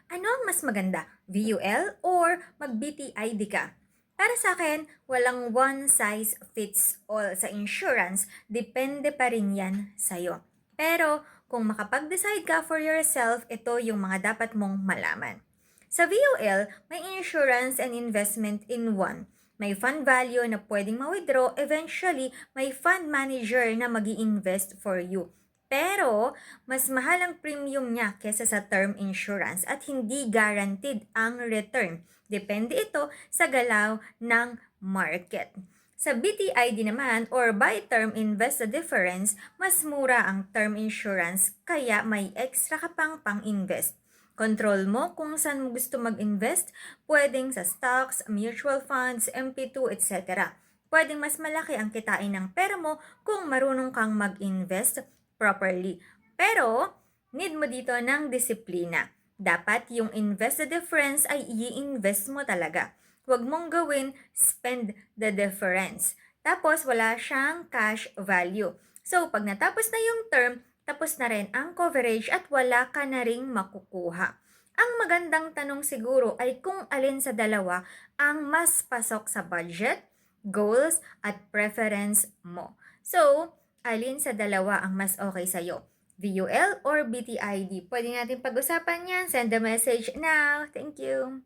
Ano ang mas maganda, VUL or mag-BTID ka? Para sa akin, walang one size fits all sa insurance. Depende pa rin yan sa'yo. Pero kung makapag-decide ka for yourself, ito yung mga dapat mong malaman. Sa VUL, may insurance and investment in one. May fund value na pwedeng ma-withdraw. Eventually, may fund manager na mag-i-invest for you. Pero, mas mahal ang premium niya kesa sa term insurance at hindi guaranteed ang return. Depende ito sa galaw ng market. Sa BTID naman or buy term invest the difference, mas mura ang term insurance kaya may extra ka pang invest. Control mo kung saan mo gusto mag-invest, pwedeng sa stocks, mutual funds, MP2, etc. Pwedeng mas malaki ang kitain ng pera mo kung marunong kang mag-invest properly. Pero, need mo dito ng disiplina. Dapat yung invest the difference ay i-invest mo talaga. Huwag mong gawin spend the difference. Tapos, wala siyang cash value. So, pag natapos na yung term, tapos na rin ang coverage at wala ka na ring makukuha. Ang magandang tanong siguro ay kung alin sa dalawa ang mas pasok sa budget, goals, at preference mo. So, alin sa dalawa ang mas okay sa'yo? VUL or BTID? Pwede natin pag-usapan yan. Send a message now. Thank you.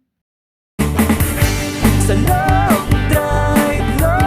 Sa love drive.